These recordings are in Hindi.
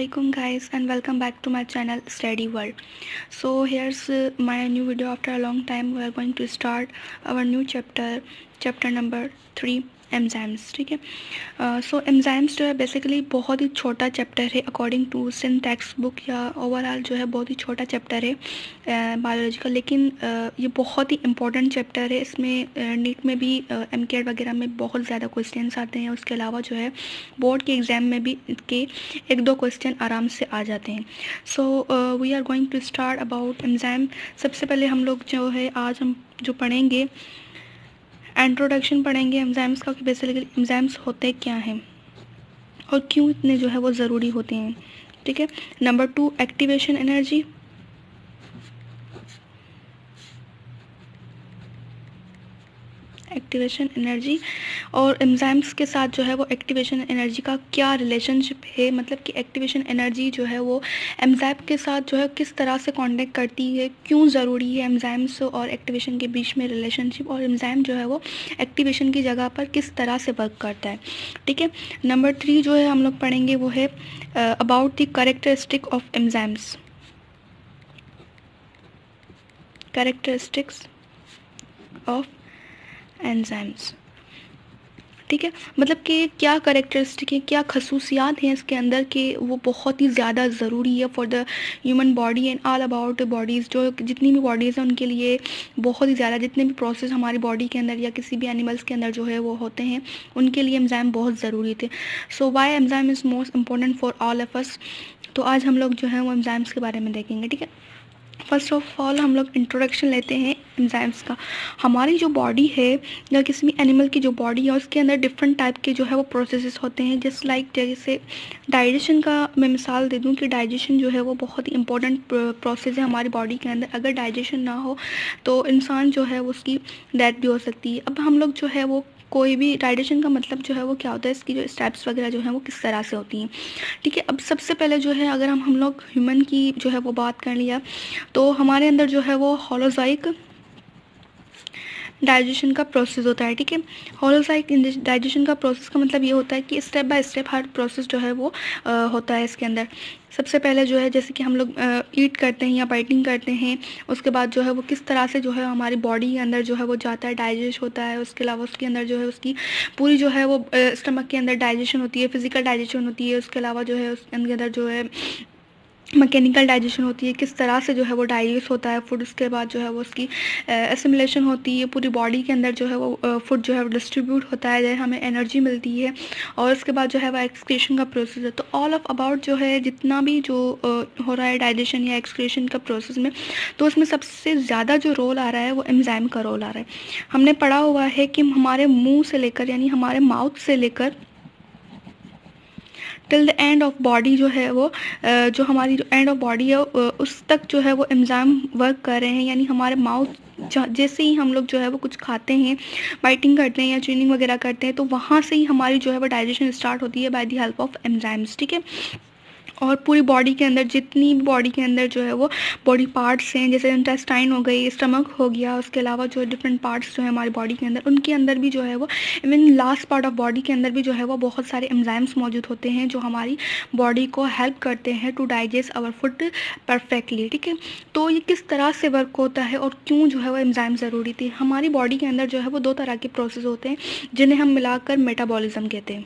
Assalamualaikum guys and welcome back to my channel Study World. So here's my new video after a long time. We are going to start our new chapter number 3 enzymes. ठीक है. सो एंजाइम्स जो है बेसिकली बहुत ही छोटा चैप्टर है according to sin textbook या ओवरऑल जो है बहुत ही छोटा चैप्टर है बायोलॉजी का, लेकिन ये बहुत ही इम्पोर्टेंट चैप्टर है. इसमें नीट में भी एमकेट वगैरह में बहुत ज़्यादा क्वेश्चंस आते हैं. उसके अलावा जो है बोर्ड के एग्ज़ाम में भी इसके एक दो क्वेश्चन आराम से आ जाते हैं. So we are going to start about enzyme. सबसे पहले हम लोग जो है आज हम जो पढ़ेंगे इंट्रोडक्शन पढ़ेंगे एंजाइम्स का, कि बेसिकली एंजाइम्स होते क्या हैं और क्यों इतने जो है वो ज़रूरी होते हैं. ठीक है. Number 2 activation energy. Activation energy और एंजाइम्स के साथ जो है वो एक्टिवेशन एनर्जी का क्या रिलेशनशिप है, मतलब कि एक्टिवेशन एनर्जी जो है वो एंजाइम के साथ जो है किस तरह से कांटेक्ट करती है, क्यों ज़रूरी है एंजाइम्स और एक्टिवेशन के बीच में रिलेशनशिप, और एंजाइम जो है वो एक्टिवेशन की जगह पर किस तरह से वर्क करता है. ठीक है. नंबर 3 जो है हम लोग पढ़ेंगे वो है about the characteristic of enzymes. Characteristics of enzymes. ठीक है. मतलब कि क्या कैरेक्टरिस्टिक है, क्या खसूसियात हैं इसके अंदर कि वो बहुत ही ज़्यादा ज़रूरी है for the human body and all about bodies. जो जितनी भी बॉडीज़ हैं उनके लिए बहुत ही ज़्यादा, जितने भी प्रोसेस हमारी बॉडी के अंदर या किसी भी एनिमल्स के अंदर जो है वो होते हैं उनके लिए एंजाइम बहुत ज़रूरी थे. So why enzyme is most important for all of us. तो आज हम लोग जो है वो एंजाइम्स के बारे में देखेंगे. ठीक है. फर्स्ट ऑफ ऑल हम लोग इंट्रोडक्शन लेते हैं एंजाइम्स का. हमारी जो बॉडी है या किसी भी एनिमल की जो बॉडी है उसके अंदर डिफरेंट टाइप के जो है वो प्रोसेसेस होते हैं. जस्ट लाइक जैसे डाइजेशन का मैं मिसाल दे दूं कि डाइजेशन जो है वो बहुत ही इंपॉर्टेंट प्रोसेस है हमारी बॉडी के अंदर. अगर डाइजेशन ना हो तो इंसान जो है उसकी डेथ भी हो सकती है. अब हम लोग जो है वो कोई भी डाइजेशन का मतलब जो है वो क्या होता है, इसकी जो स्टेप्स वगैरह जो है वो किस तरह से होती हैं. ठीक है. अब सबसे पहले जो है अगर हम लोग ह्यूमन की जो है वो बात कर लिया तो हमारे अंदर जो है वो होलोजाइक डाइजेशन का प्रोसेस होता है. ठीक है. होलोजाइक डाइजेशन का प्रोसेस का मतलब ये होता है कि step by step her process जो है वो होता है इसके अंदर. सबसे पहले जो है जैसे कि हम लोग ईट करते हैं या बाइटिंग करते हैं, उसके बाद जो है वो किस तरह से जो है हमारी बॉडी के अंदर जो है वो जाता है, डाइजेस्ट होता है. उसके अलावा उसके अंदर जो है उसकी पूरी जो है वो स्टमक के अंदर डाइजेशन होती है, फिजिकल डाइजेशन होती है. उसके अलावा जो है उसके अंदर जो है मैकेनिकल डाइजेशन होती है, किस तरह से जो है वो डाइजेस्ट होता है फूड. उसके बाद जो है वो उसकी एसिमिलेशन होती है, पूरी बॉडी के अंदर जो है वो फूड जो है वो डिस्ट्रीब्यूट होता है, हमें एनर्जी मिलती है. और उसके बाद जो है वो एक्सक्रीशन का प्रोसेस है. तो ऑल ऑफ अबाउट जो है जितना भी जो हो रहा है डाइजेशन या एक्सक्रीशन का प्रोसेस में, तो उसमें सबसे ज़्यादा जो रोल आ रहा है वो एंजाइम का रोल आ रहा है. हमने पढ़ा हुआ है कि हमारे मुँह से लेकर यानी हमारे माउथ से लेकर till the end of body जो है वो जो हमारी जो एंड ऑफ बॉडी है उस तक जो है वो एंजाइम वर्क कर रहे हैं. यानी हमारे माउथ जैसे ही हम लोग जो है वो कुछ खाते हैं, बाइटिंग करते हैं या च्यूइंग वगैरह करते हैं, तो वहाँ से ही हमारी जो है वो डाइजेशन स्टार्ट होती है by the help of enzymes. ठीक है. और पूरी बॉडी के अंदर जितनी भी बॉडी के अंदर जो है वो बॉडी पार्ट्स हैं, जैसे इंटेस्टाइन हो गई, स्टमक हो गया, उसके अलावा जो डिफरेंट पार्ट्स जो है हमारी बॉडी के अंदर, उनके अंदर भी जो है वो even last part of body के अंदर भी जो है वो बहुत सारे एंजाइम्स मौजूद होते हैं जो हमारी बॉडी को हेल्प करते हैं to digest our food perfectly. ठीक है. तो ये किस तरह से वर्क होता है और क्यों जो है वो एंजाइम ज़रूरी थी. हमारी बॉडी के अंदर जो है वो दो तरह के प्रोसेस होते हैं जिन्हें हम मिलाकर मेटाबॉलिज्म कहते हैं.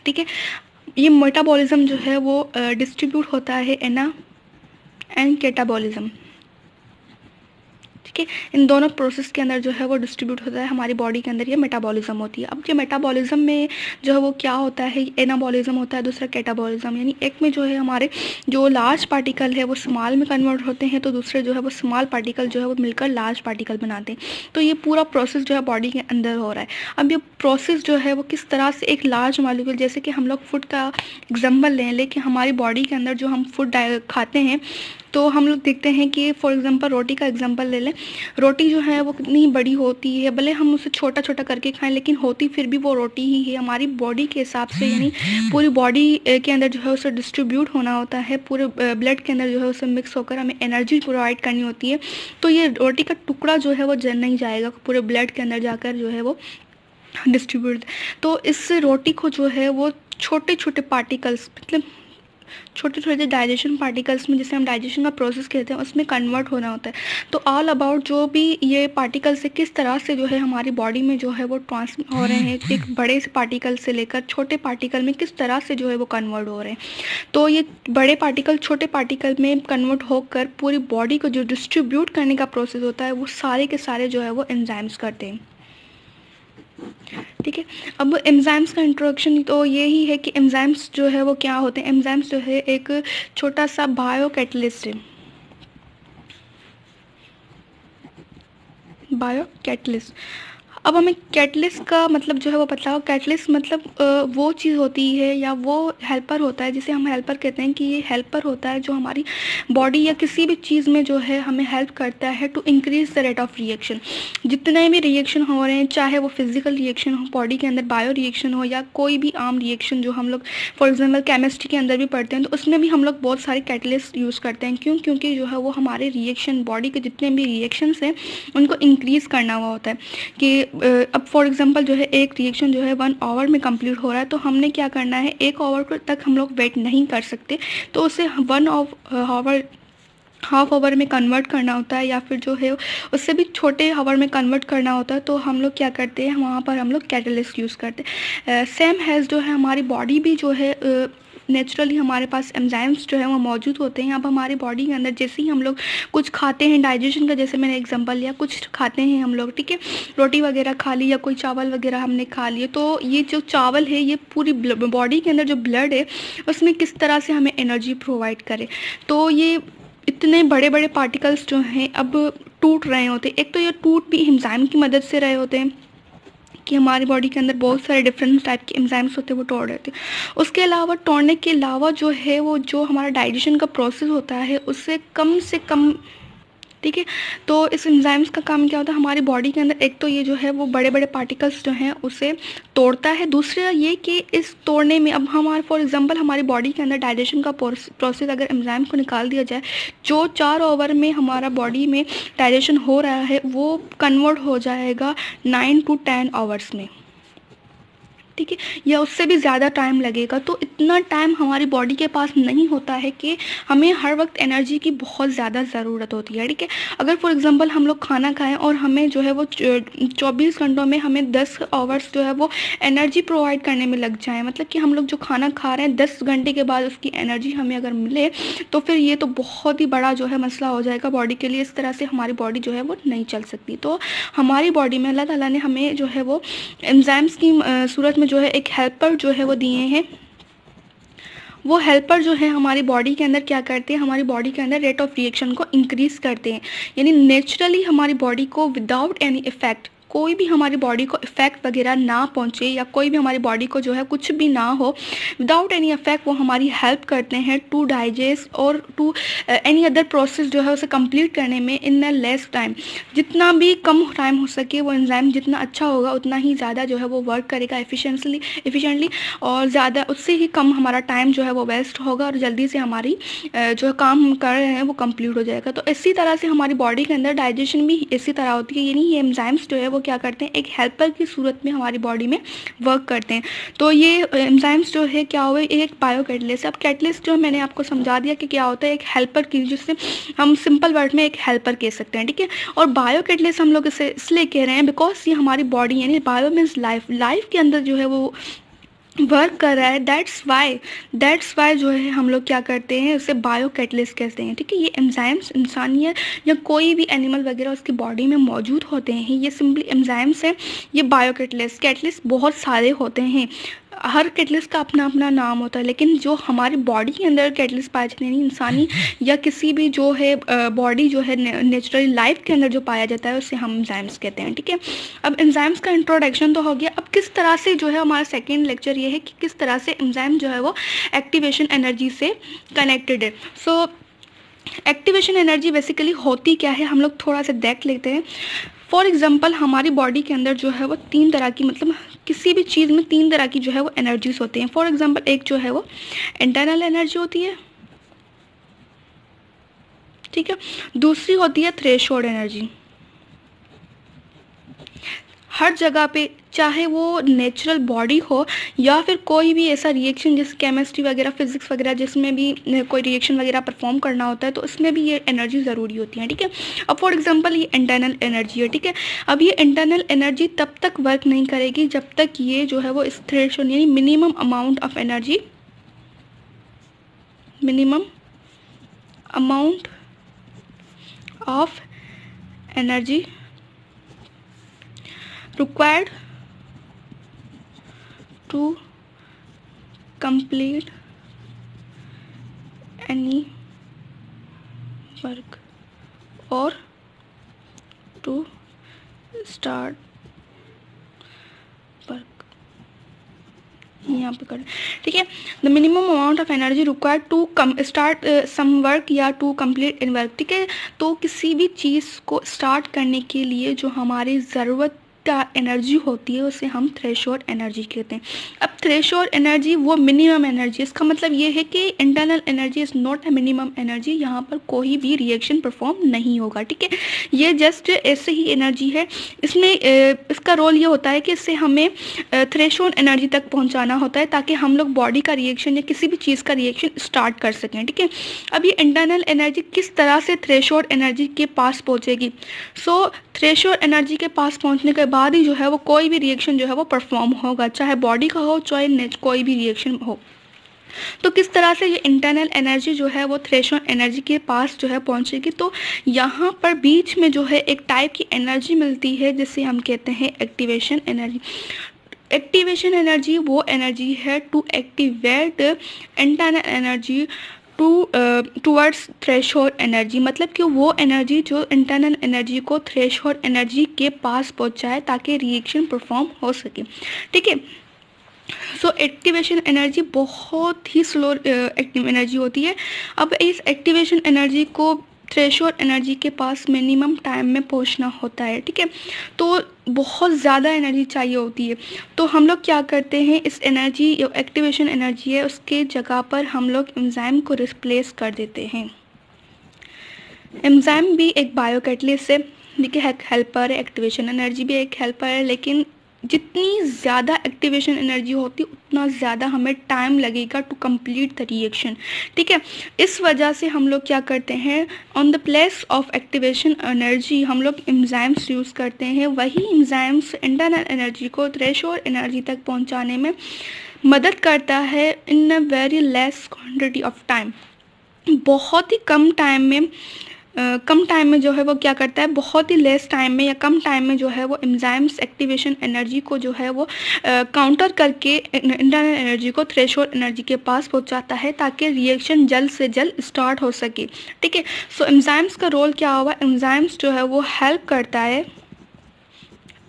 ठीक है. ये मेटाबॉलिज्म जो है वो डिस्ट्रीब्यूट होता है एना एंड कैटाबॉलिज्म. ठीक है. इन दोनों प्रोसेस के अंदर जो है वो डिस्ट्रीब्यूट होता है हमारी बॉडी के अंदर, ये मेटाबॉलिज्म होती है. अब ये मेटाबॉलिज्म में जो है वो क्या होता है, एनाबॉलिज्म होता है, दूसरा कैटाबॉलिज्म. यानी एक में जो है हमारे जो लार्ज पार्टिकल है वो स्मॉल में कन्वर्ट होते हैं, तो दूसरे जो है वो स्मॉल पार्टिकल जो है वो मिलकर लार्ज पार्टिकल बनाते हैं. तो ये पूरा प्रोसेस जो है बॉडी के अंदर हो रहा है. अब ये प्रोसेस जो है वो किस तरह से एक लार्ज मॉलिक्यूल, जैसे कि हम लोग फूड का एग्जाम्पल लें, लेकिन हमारी बॉडी के अंदर जो हम फूड खाते हैं तो हम लोग देखते हैं कि फॉर एग्जांपल रोटी का एग्जांपल ले लें. रोटी जो है वो कितनी बड़ी होती है, भले हम उसे छोटा छोटा करके खाएं लेकिन होती फिर भी वो रोटी ही है हमारी बॉडी के हिसाब से. यानी पूरी बॉडी के अंदर जो है उसे डिस्ट्रीब्यूट होना होता है, पूरे ब्लड के अंदर जो है उसे मिक्स होकर हमें एनर्जी प्रोवाइड करनी होती है. तो ये रोटी का टुकड़ा जो है वो जल नहीं जाएगा, पूरे ब्लड के अंदर जाकर जो है वो डिस्ट्रीब्यूट। तो इस रोटी को जो है वो छोटे छोटे पार्टिकल्स, मतलब छोटे छोटे डाइजेशन पार्टिकल्स में, जिसे हम डाइजेशन का प्रोसेस कहते हैं, उसमें कन्वर्ट होना होता है। तो ऑल अबाउट जो भी ये पार्टिकल्स है किस तरह से जो है हमारी बॉडी में जो है वो ट्रांसमिट हो रहे हैं, एक बड़े से पार्टिकल से लेकर छोटे पार्टिकल में किस तरह से जो है वो कन्वर्ट हो रहे हैं। तो ये बड़े पार्टिकल छोटे पार्टिकल में कन्वर्ट होकर पूरी बॉडी को जो डिस्ट्रीब्यूट करने का प्रोसेस होता है वो सारे के सारे जो है वो एंजाइम्स करते हैं। ठीक है। अब एंजाइम्स का इंट्रोडक्शन तो यही है कि एंजाइम्स जो है वो क्या होते हैं। एंजाइम्स जो है एक छोटा सा बायो कैटलिस्ट है। Bio catalyst. अब हमें कैटलिस्ट का मतलब जो है वो बताओ। कैटलिस्ट मतलब वो चीज़ होती है या वो हेल्पर होता है जिसे हम हेल्पर कहते हैं, कि ये हेल्पर होता है जो हमारी बॉडी या किसी भी चीज़ में जो है हमें हेल्प करता है to increase the rate of reaction. जितने भी रिएक्शन हो रहे हैं, चाहे वो फिजिकल रिएक्शन हो बॉडी के अंदर, बायो रिएक्शन हो, या कोई भी आम रिएक्शन जो हम लोग फॉर एग्जाम्पल केमिस्ट्री के अंदर भी पढ़ते हैं, तो उसमें भी हम लोग बहुत सारे कैटलिस्ट यूज़ करते हैं। क्यों? क्योंकि जो है वो हमारे रिएक्शन, बॉडी के जितने भी रिएक्शंस हैं उनको इंक्रीज़ करना हुआ होता है। कि अब फॉर एग्जांपल जो है एक रिएक्शन जो है 1 आवर में कंप्लीट हो रहा है, तो हमने क्या करना है, 1 आवर तक हम लोग वेट नहीं कर सकते, तो उसे 1 आवर हाफ आवर में कन्वर्ट करना होता है, या फिर जो है उससे भी छोटे आवर में कन्वर्ट करना होता है। तो हम लोग क्या करते हैं, वहाँ पर हम लोग कैटलिस्ट यूज़ करते हैं। सेम हैज़ जो है हमारी बॉडी भी जो है नेचुरली हमारे पास एंजाइम्स जो है वो मौजूद होते हैं। अब हमारी बॉडी के अंदर जैसे ही हम लोग कुछ खाते हैं, डाइजेशन का जैसे मैंने एग्जांपल लिया, कुछ खाते हैं हम लोग, ठीक है, रोटी वगैरह खा ली या कोई चावल वगैरह हमने खा लिए, तो ये जो चावल है ये पूरी बॉडी के अंदर जो ब्लड है उसमें किस तरह से हमें एनर्जी प्रोवाइड करे। तो ये इतने बड़े बड़े पार्टिकल्स जो हैं अब टूट रहे होते हैं। एक तो ये टूट भी एंजाइम की मदद से रहे होते हैं, कि हमारी बॉडी के अंदर बहुत सारे डिफरेंट टाइप के एंजाइम्स होते हैं वो तोड़ रहे थे। उसके अलावा तोड़ने के अलावा जो है वो जो हमारा डाइजेशन का प्रोसेस होता है उससे कम से कम, ठीक है। तो इस एंजाइम्स का काम क्या होता है, हमारी बॉडी के अंदर एक तो ये जो है वो बड़े बड़े पार्टिकल्स जो हैं उसे तोड़ता है। दूसरा ये कि इस तोड़ने में अब हमारे फॉर एग्जांपल हमारी बॉडी के अंदर डाइजेशन का प्रोसेस अगर एंजाइम को निकाल दिया जाए, जो 4 आवर में हमारा बॉडी में डाइजेशन हो रहा है वो कन्वर्ट हो जाएगा 9 to 10 आवर्स में, ठीक है, या उससे भी ज़्यादा टाइम लगेगा। तो इतना टाइम हमारी बॉडी के पास नहीं होता है कि हमें हर वक्त एनर्जी की बहुत ज़्यादा ज़रूरत होती है, ठीक है। अगर फॉर एग्जांपल हम लोग खाना खाएं और हमें जो है वो 24 घंटों में हमें 10 आवर्स जो है वो एनर्जी प्रोवाइड करने में लग जाए, मतलब कि हम लोग जो खाना खा रहे हैं 10 घंटे के बाद उसकी एनर्जी हमें अगर मिले, तो फिर ये तो बहुत ही बड़ा जो है मसला हो जाएगा बॉडी के लिए। इस तरह से हमारी बॉडी जो है वो नहीं चल सकती। तो हमारी बॉडी में अल्लाह ताला ने हमें जो है वो एंजाइम्स की सूरत में जो है एक हेल्पर जो है वो दिए हैं। वो हेल्पर जो है हमारी बॉडी के अंदर क्या करते हैं, हमारी बॉडी के अंदर रेट ऑफ रिएक्शन को इंक्रीज करते हैं। यानी नेचुरली हमारी बॉडी को विदाउट एनी इफेक्ट, कोई भी हमारी बॉडी को इफेक्ट वगैरह ना पहुंचे, या कोई भी हमारी बॉडी को जो है कुछ भी ना हो, विदाउट एनी इफेक्ट वो हमारी हेल्प करते हैं टू डाइजेस्ट और टू एनी अदर प्रोसेस जो है उसे कंप्लीट करने में इन अ लेस टाइम। जितना भी कम टाइम हो सके वो एंजाइम जितना अच्छा होगा उतना ही ज़्यादा जो है वो वर्क करेगा एफिशिएंटली, और ज़्यादा उससे ही कम हमारा टाइम जो है वो वेस्ट होगा और जल्दी से हमारी जो काम हम कर रहे हैं वो कंप्लीट हो जाएगा। तो इसी तरह से हमारी बॉडी के अंदर डाइजेशन भी इसी तरह होती है। यानी ये एंजाइम्स जो है वो क्या करते हैं, एक हेल्पर की सूरत में हमारी बॉडी में वर्क करते हैं। तो ये एंजाइम्स जो है क्या हुए, एक बायो कैटलिस्ट। अब कैटलिस्ट जो मैंने आपको समझा दिया कि क्या होता है, एक हेल्पर की, जिससे हम सिंपल वर्ड में एक हेल्पर कह सकते हैं, ठीक है। और बायो कैटलिस्ट हम लोग इसे इसलिए कह रहे हैं बिकॉज ये हमारी बॉडी, यानी बायो मीन्स लाइफ के अंदर जो है वो वर्क कर रहा है। दैट्स वाई जो है हम लोग क्या करते हैं, उसे बायो कैटलिस्ट कहते हैं, ठीक है। ये एंजाइम्स इंसानियत या कोई भी एनिमल वगैरह उसकी बॉडी में मौजूद होते हैं, ये सिंपली एंजाइम्स हैं। ये बायो कैटलिस्ट बहुत सारे होते हैं, हर कैटलिस्ट का अपना अपना नाम होता है, लेकिन जो हमारी बॉडी के अंदर कैटलिस्ट पाए जाते हैं, यानी इंसानी या किसी भी जो है बॉडी जो है नेचुरल लाइफ के अंदर जो पाया जाता है उसे हम एंजाइम्स कहते हैं, ठीक है। अब एंजाइम्स का इंट्रोडक्शन तो हो गया। अब किस तरह से जो है हमारा सेकेंड लेक्चर ये है कि किस तरह से एंजाइम जो है वो एक्टिवेशन एनर्जी से कनेक्टेड है। सो एक्टिवेशन एनर्जी बेसिकली होती क्या है, हम लोग थोड़ा सा देख लेते हैं। फॉर एग्जाम्पल हमारी बॉडी के अंदर जो है वो 3 तरह की, मतलब किसी भी चीज़ में 3 तरह की जो है वो एनर्जीज होती हैं। फॉर एग्जाम्पल एक जो है वो इंटरनल एनर्जी होती है, ठीक है। दूसरी होती है थ्रेशोल्ड एनर्जी। हर जगह पे चाहे वो नेचुरल बॉडी हो या फिर कोई भी ऐसा रिएक्शन जैसे केमिस्ट्री वगैरह, फिजिक्स वगैरह, जिसमें भी कोई रिएक्शन वगैरह परफॉर्म करना होता है, तो इसमें भी ये एनर्जी ज़रूरी होती है, ठीक है। अब फॉर एग्जांपल ये इंटरनल एनर्जी है, ठीक है। अब ये इंटरनल एनर्जी तब तक वर्क नहीं करेगी जब तक ये जो है वो इस थ्रेशोल्ड यानी minimum amount of energy, minimum amount of energy required to complete any work or to start work, यहाँ पे कर, ठीक है। The minimum amount of energy required to start some work या टू कंप्लीट इन वर्क, ठीक है। तो किसी भी चीज़ को स्टार्ट करने के लिए जो हमारी ज़रूरत का एनर्जी होती है उसे हम थ्रेशोल्ड एनर्जी कहते हैं। अब थ्रेशोल्ड एनर्जी वो मिनिमम एनर्जी, इसका मतलब ये है कि internal energy is not a minimum energy, यहाँ पर कोई भी रिएक्शन परफॉर्म नहीं होगा, ठीक है। ये जस्ट ऐसे ही एनर्जी है, इसमें इसका रोल ये होता है कि इससे हमें थ्रेशोल्ड एनर्जी तक पहुँचाना होता है ताकि हम लोग बॉडी का रिएक्शन या किसी भी चीज़ का रिएक्शन स्टार्ट कर सकें, ठीक है। अब ये इंटरनल एनर्जी किस तरह से थ्रेशोल्ड एनर्जी के पास पहुँचेगी? सो थ्रेशोल्ड एनर्जी के पास पहुँचने के बाद ही जो है वो कोई भी रिएक्शन जो है वो परफॉर्म होगा, चाहे बॉडी का हो चाहे कोई भी रिएक्शन हो। तो किस तरह से ये इंटरनल एनर्जी जो है वो थ्रेशोल्ड एनर्जी के पास जो है पहुंचेगी? तो यहाँ पर बीच में जो है एक टाइप की एनर्जी मिलती है जिसे हम कहते हैं एक्टिवेशन एनर्जी। एक्टिवेशन एनर्जी वो एनर्जी है to activate internal energy towards threshold energy, मतलब कि वो एनर्जी जो इंटरनल एनर्जी को थ्रेशोल्ड एनर्जी के पास पहुंचाए ताकि रिएक्शन परफॉर्म हो सके, ठीक है। सो एक्टिवेशन एनर्जी बहुत ही स्लो एक्टिव एनर्जी होती है। अब इस एक्टिवेशन एनर्जी को थ्रेशोल्ड एनर्जी के पास मिनिमम टाइम में पहुंचना होता है, ठीक है। तो बहुत ज़्यादा एनर्जी चाहिए होती है, तो हम लोग क्या करते हैं, इस एनर्जी जो एक्टिवेशन एनर्जी है उसके जगह पर हम लोग एंजाइम को रिप्लेस कर देते हैं। एंजाइम भी एक बायोकैटलिस्ट है, देखिए हेल्पर है, एक्टिवेशन एनर्जी भी एक हेल्पर है, लेकिन जितनी ज़्यादा एक्टिवेशन एनर्जी होती उतना ज़्यादा हमें टाइम लगेगा टू कंप्लीट द रिएक्शन, ठीक है। इस वजह से हम लोग क्या करते हैं, on the place of activation energy हम लोग एंजाइम्स यूज़ करते हैं। वही एंजाइम्स इंटरनल एनर्जी को थ्रेशोल्ड एनर्जी तक पहुंचाने में मदद करता है in a very less quantity of time. बहुत ही कम टाइम में जो है वो क्या करता है, बहुत ही लेस टाइम में या कम टाइम में जो है वो एंजाइम्स एक्टिवेशन एनर्जी को जो है वो काउंटर करके इंटरनल एनर्जी को थ्रेशोल्ड एनर्जी के पास पहुंचाता है ताकि रिएक्शन जल्द से जल्द स्टार्ट हो सके, ठीक है। सो एंजाइम्स का रोल क्या हुआ, एंजाइम्स जो है वो हेल्प करता है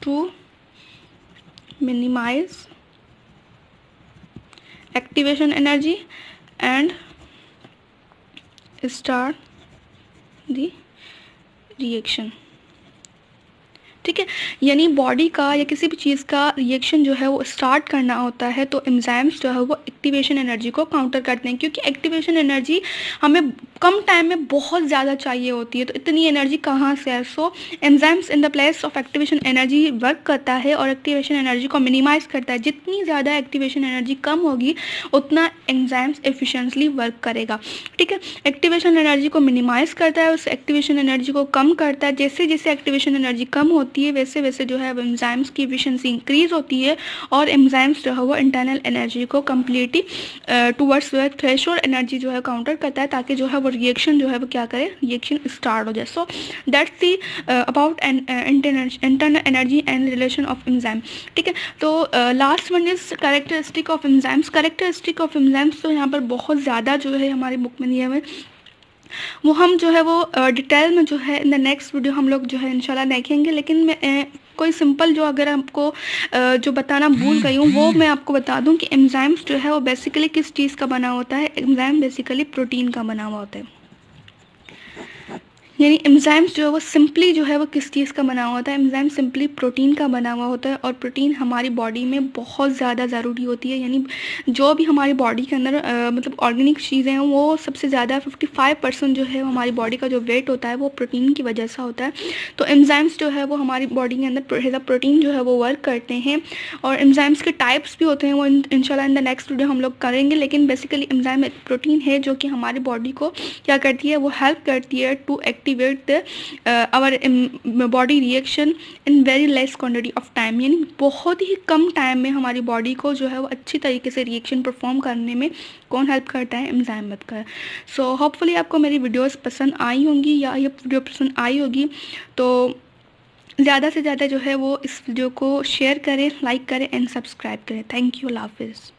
to minimize activation energy and start the reaction, ठीक है। यानी बॉडी का या किसी भी चीज़ का रिएक्शन जो है वो स्टार्ट करना होता है तो एंजाइम्स जो है वो एक्टिवेशन एनर्जी को काउंटर करते हैं, क्योंकि एक्टिवेशन एनर्जी हमें कम टाइम में बहुत ज़्यादा चाहिए होती है, तो इतनी एनर्जी कहाँ से है। So enzymes in the place of activation energy work करता है और एक्टिवेशन एनर्जी को मिनिमाइज करता है। जितनी ज़्यादा एक्टिवेशन एनर्जी कम होगी उतना एंजाइम्स एफिशिएंटली वर्क करेगा, ठीक है। एक्टिवेशन एनर्जी को मिनिमाइज करता है, उस एक्टिवेशन एनर्जी को कम करता है। जैसे जैसे एक्टिवेशन एनर्जी कम होती है वैसे वैसे जो है एंजाइम्स की एफिशिएंसी इंक्रीज होती है और एंजाइम्स जो है वो इंटरनल एनर्जी को कम्प्लीटली टूवर्ड्स थ्रेशोल्ड एनर्जी जो है काउंटर करता है ताकि जो है वो रिएक्शन जो है वो क्या करे, रिएक्शन स्टार्ट हो जाए। So that's the about internal energy and relation of enzyme, ठीक है। तो last one is characteristic of enzymes. Characteristic of enzymes तो यहाँ पर बहुत ज़्यादा जो है हमारी बुक में दिए हुए, वो हम जो है वो डिटेल में जो है इन द नेक्स्ट वीडियो हम लोग जो है इंशाल्लाह देखेंगे। लेकिन मैं कोई सिंपल जो अगर आपको जो बताना भूल गई हूँ वो मैं आपको बता दूँ कि एंजाइम्स जो है वो बेसिकली किस चीज़ का बना होता है। एंजाइम बेसिकली प्रोटीन का बना हुआ होता है। यानी एंजाइम्स जो है वो सिंपली जो है वो किस चीज़ का बना हुआ होता है, एंजाइम सिंपली प्रोटीन का बना हुआ होता है, और प्रोटीन हमारी बॉडी में बहुत ज़्यादा ज़रूरी होती है। यानी जो भी हमारी बॉडी के अंदर मतलब ऑर्गेनिक चीज़ें हैं, वो सबसे ज़्यादा 55% जो है वो हमारी बॉडी का जो वेट होता है वो प्रोटीन की वजह से होता है। तो एंजाइम्स जो है वो हमारी बॉडी के अंदर एज अ प्रोटीन जो है वो वर्क करते हैं। और एंजाइम्स के टाइप्स भी होते हैं, वो इंशाल्लाह इन द नेक्स्ट वीडियो हम लोग करेंगे। लेकिन बेसिकली एंजाइम एक प्रोटीन है जो कि हमारी बॉडी को क्या करती है, वो हेल्प करती है to activate the our body reaction in very less quantity of time. यानी बहुत ही कम टाइम में हमारी बॉडी को जो है वो अच्छी तरीके से रिएक्शन परफॉर्म करने में कौन हेल्प करता है, एंजाइम बनता है। सो होपफुली आपको मेरी वीडियोस पसंद आई होंगी, या ये वीडियो पसंद आई होगी तो ज़्यादा से ज़्यादा जो है वो इस वीडियो को शेयर करें, लाइक करें एंड सब्सक्राइब करें। थैंक यू, अल्लाह हाफिज़।